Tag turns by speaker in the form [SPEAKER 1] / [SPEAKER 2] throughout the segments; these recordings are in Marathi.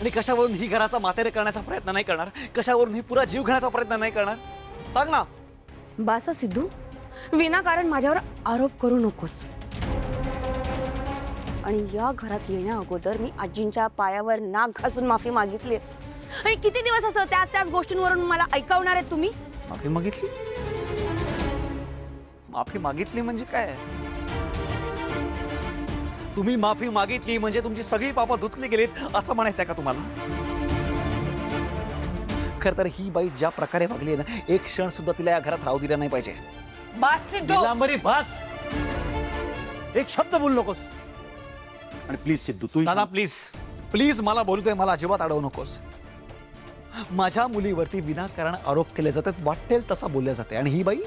[SPEAKER 1] आणि कशावरून ही घराचा मातेरे करण्याचा प्रयत्न नाही करणार, कशावरून ही पुरा जीव घेण्याचा प्रयत्न नाही करणार, सांग ना.
[SPEAKER 2] बासा सिद्धू, विनाकारण माझ्यावर आरोप करू नकोस. आणि या घरात येण्या अगोदर मी आजींच्या पायावर नाक घासून माफी मागितली. आणि किती दिवस असं त्याच गोष्टींवरून मला ऐकवणार आहेत तुम्ही?
[SPEAKER 1] माफी मागितली? माफी मागितली म्हणजे काय? तुम्ही माफी मागितली म्हणजे तुमची सगळी पापं धुतली गेलीत असं म्हणायचंय का तुम्हाला? खरं तर ही बाई ज्या प्रकारे वागली ना, एक क्षण सुद्धा तिला या घरात राहू दिला नाही पाहिजे.
[SPEAKER 2] बस सिद्धू.
[SPEAKER 3] निलांबरी बस. एक शब्द बोलू नकोस. आणि प्लीज सिद्धू तू
[SPEAKER 1] नाना प्लीज प्लीज मला बोलू दे, मला अजिबात अडवू नकोस. माझ्या मुलीवरती विनाकारण आरोप केले जातात, वाटेल तसा बोलले जाते. आणि ही बाई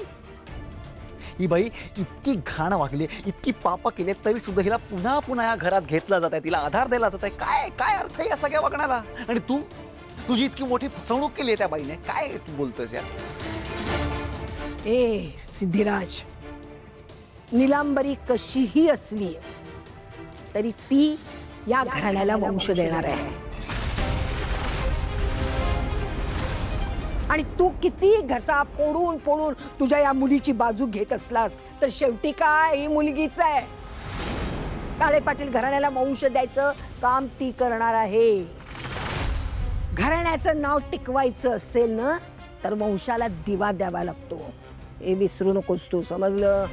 [SPEAKER 1] इतकी घाण वागली, इतकी पाप केली तरी सुद्धा हिला पुन्हा पुन्हा या घरात घेतलं जात आहे, तिला आधार दिला जात आहे. काय काय अर्थ आहे या सगळ्या वागण्याला? आणि तुझी इतकी मोठी फसवणूक केली आहे त्या बाईने, काय तू बोलतोयस यार?
[SPEAKER 4] ए सिद्धिराज, निलांबरी कशीही असली तरी ती या घराण्याला वंश देणार आहे. आणि तू किती घसा फोडून फोडून तुझ्या या मुलीची बाजू घेत असलास तर शेवटी काय, ही मुलगीच आहे. काळे पाटील घराण्याला वंश द्यायचं काम ती करणार आहे. घराण्याचं नाव टिकवायचं असेल ना तर वंशाला दिवा द्यावा लागतो, हे विसरू नकोस तू, समजलं?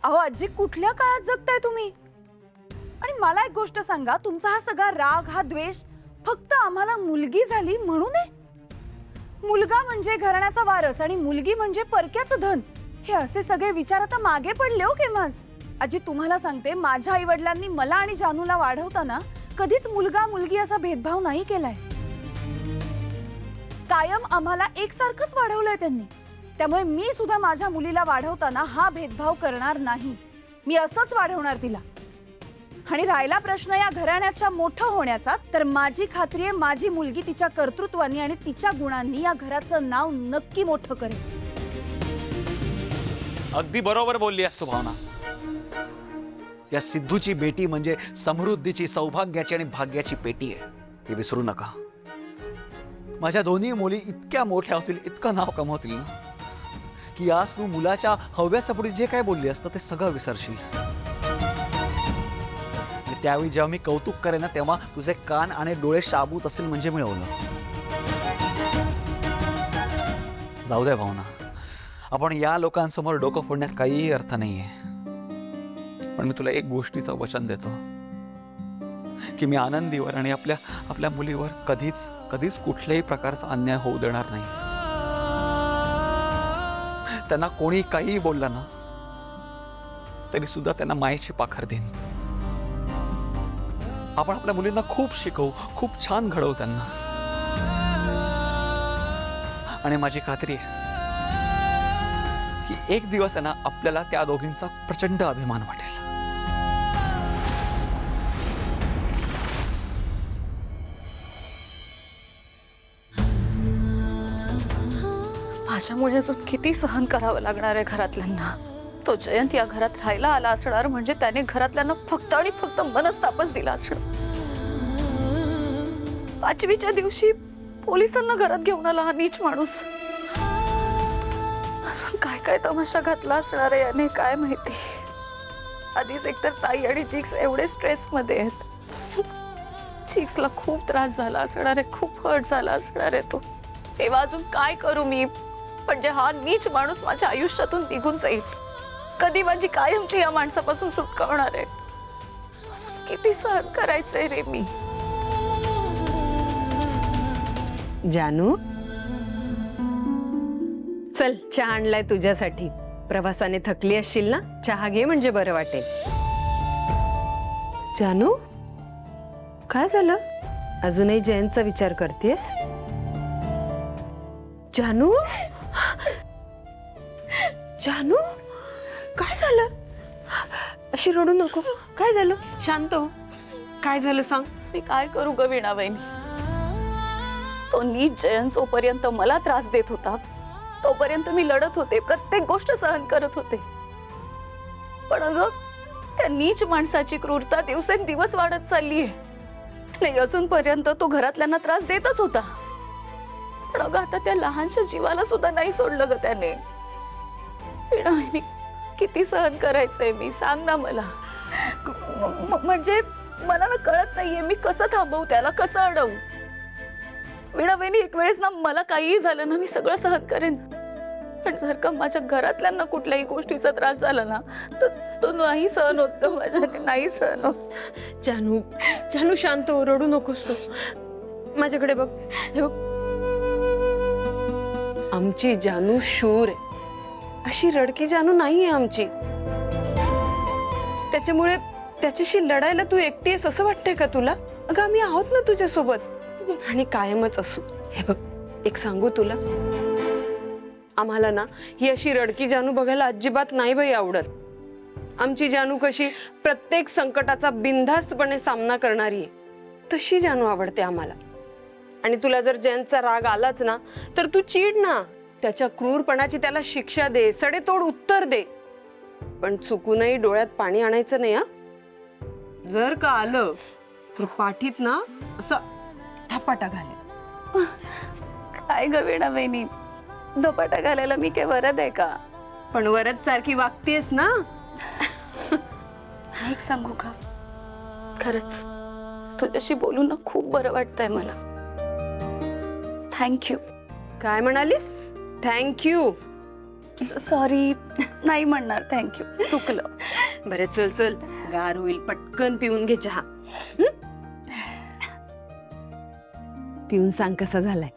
[SPEAKER 5] अहो आजी, कुठल्या काळात जगताय तुम्ही? आणि मला एक गोष्ट सांगा, तुमचा हा सगळा राग, हा द्वेष फक्त आम्हाला मुलगी झाली म्हणून आहे? मुलगा म्हणजे घराण्याचा वारस आणि मुलगी म्हणजे परक्याचं धन, हे असे सगळे विचार आता मागे पडले हो केव्हाच. आजी तुम्हाला सांगते, माझ्या आई वडिलांनी मला आणि जानूला वाढवताना कधीच मुलगा मुलगी असा भेदभाव नाही केलाय. कायम आम्हाला एकसारखंच वाढवलंय त्यांनी. त्यामुळे मी सुद्धा माझ्या मुलीला वाढवताना हा भेदभाव करणार नाही. मी असंच वाढवणार तिला. आणि राहिला प्रश्न या घराण्याच्या मोठं होण्याचा, तर माझी खात्री आहे माझी मुलगी तिच्या कर्तृत्वानी आणि तिच्या गुणांनी या घराचं नाव नक्की मोठं करेल.
[SPEAKER 1] अगदी बरोबर बोलली असतो भावना. या सिद्धूची बेटी म्हणजे समृद्धीची, सौभाग्याची आणि भाग्याची पेटी आहे, हे विसरू नका. माझ्या दोन्ही मुली इतक्या मोठ्या होतील, इतकं नाव कमवतील ना की आज तू मुलाच्या हव्यासापुढे जे काय बोलली असतं ते सगळं विसरशील. त्यावेळी जेव्हा मी कौतुक करेन ना, तेव्हा तुझे कान आणि डोळे शाबूत असेल म्हणजे मिळवलं. जाऊ दे भावना, आपण या लोकांसमोर डोकं फोडण्यात काहीही अर्थ नाहीये. पण मी तुला एक गोष्टीचं वचन देतो की मी आनंदीवर आणि आपल्या मुलीवर कधीच कुठल्याही प्रकारचा अन्याय होऊ देणार नाही. त्यांना कोणी काहीही बोललं ना तरी सुद्धा त्यांना मायेची पाखर देईन. आपण आपल्या मुलींना खूप शिकवू, खूप छान घडवू त्यांना. आणि माझी खात्री आहे की एक दिवस आहे ना आपल्याला त्या दोघींचा प्रचंड अभिमान वाटेल.
[SPEAKER 5] माझ्यामुळे अजून किती सहन करावं लागणार आहे घरातल्यांना. तो जयंत या घरात राहायला आला असणार म्हणजे त्याने घरातल्यांना फक्त आणि फक्त मनस्तापच दिला असणार. 5वीच्या दिवशी पोलिसांना घरात घेऊन आला हा नीच माणूस. अजून काय काय तमाशा घातला असणार आहे याने, काय माहिती. आधीच एकतर ताई आणि जिक्स एवढे स्ट्रेस मध्ये आहेत. जिक्सला खूप त्रास झाला असणार आहे, खूप हर्ट झाला असणार आहे तो. तेव्हा अजून काय करू मी, म्हणजे हा नीच माणूस माझ्या आयुष्यातून निघून जाईल. कधी माझी कायमची या माणसापासून सुटका होणार आहे. अजून किती सहन करायचंय रे मी.
[SPEAKER 2] जानू, चल चहा आणलाय तुझ्यासाठी. प्रवासाने थकली असशील ना, चहा घे म्हणजे बरं वाटेल. जानू, काय झालं? अजूनही जयंतचा विचार करतेस? जानू, जानू, काय झालं? अशी रडू नको. काय झालं? शांत हो. काय झालं सांग.
[SPEAKER 5] मी काय करू ग वीणाबाईंनी. तो नीच जयंत जोपर्यंत मला त्रास देत होता तोपर्यंत मी लढत होते, प्रत्येक गोष्ट सहन करत होते. पण अगं त्या नीच माणसाची क्रूरता दिवसेंदिवस वाढत चालली आहे. नाही, अजूनपर्यंत तो घरातल्यांना त्रास देतच होता, पण अगं आता त्या लहानशा जीवाला सुद्धा नाही सोडलं ग त्याने. वीणा वहिनी, किती सहन करायचंय मी, सांग ना मला. म्हणजे मला ना कळत नाहीये मी कसं थांबवू त्याला, कसं अडवू. वीणा वहिनी, एक वेळेस ना मला काहीही झालं ना मी सगळं सहन करेन, पण जर का माझ्या घरातल्यांना कुठल्याही गोष्टीचा त्रास झाला ना तर तो नाही सहन होत, माझ्याने नाही सहन होत.
[SPEAKER 2] जानू, जानू शांत हो, रडू नकोस तू. माझ्याकडे बघ, हे बघ. आमची जानू शूर आहे, अशी रडकी जानू नाहीये आमची. त्याच्यामुळे त्याच्याशी लढायला तू एकटी आहेस असं वाटतंय का तुला? अगं आम्ही आहोत ना तुझ्यासोबत, आणि कायमच असू. हे बघ, एक सांगू तुला, आम्हाला ना ही अशी रडकी जानू बघायला अजिबात नाही बाई आवडत. आमची जानू कशी प्रत्येक संकटाचा बिनधास्तपणे सामना करणारी आहे, तशी जानू आवडते आम्हाला. आणि तुला जर जयंतचा राग आलाच ना तर तू चिड ना, त्याच्या क्रूरपणाची त्याला शिक्षा दे, सडेतोड उत्तर दे, पण चुकूनही डोळ्यात पाणी आणायचं नाही. हा, जर का आलं तर पाठीत ना असं थपाटा घाले.
[SPEAKER 5] काय ग वीणा वहिनी, धपाटा घालायला मी काय वरद आहे का?
[SPEAKER 2] पण वरद सारखी वागतेस ना.
[SPEAKER 5] एक सांगू का, खरंच तुझ्याशी बोलून ना खूप बरं वाटतंय मला. थँक्यू.
[SPEAKER 2] काय म्हणालीस? थँक्यू?
[SPEAKER 5] सॉरी नाही म्हणणार, थँक्यू, चुकलं.
[SPEAKER 2] बरं, चल चल, गार होईल, पटकन पिऊन घे चहा. पिऊन सांग कसा झालाय.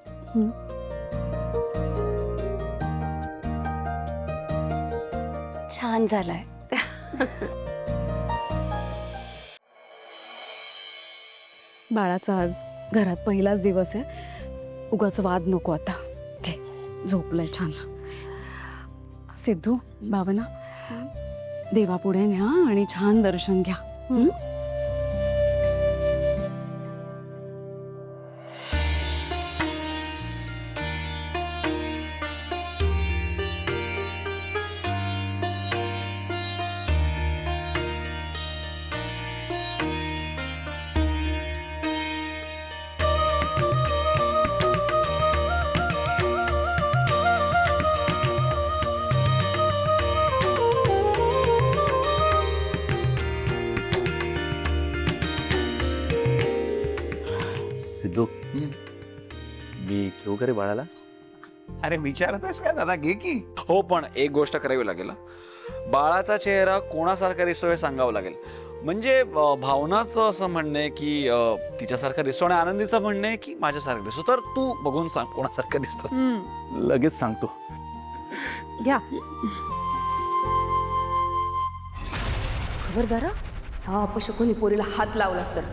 [SPEAKER 5] छान झालाय. बाळाचा आज घरात पहिलाच दिवस आहे, उगाच वाद नको आता. घे, झोपलंय छान. सिद्धू, भावना, देवापुढे न्या आणि छान दर्शन घ्या.
[SPEAKER 3] सिद्धू, मी घेऊ का रे बाळाला?
[SPEAKER 1] अरे विचारत आहेस काय दादा, घे की. हो, पण एक गोष्ट करावी लागेल. बाळाचा चेहरा कोणासारखा दिसतो हे सांगावं लागेल. म्हणजे भावनाचं असं म्हणणं आहे की तिच्यासारखा दिसतो, आणि आनंदीचं म्हणणं आहे की माझ्यासारखा दिसतो. तर तू बघून सांग कोणासारखा दिसतो.
[SPEAKER 3] लगेच सांगतो.
[SPEAKER 2] घ्या. खबरदार, हा अपशकुनी पोरीला हात लावला तर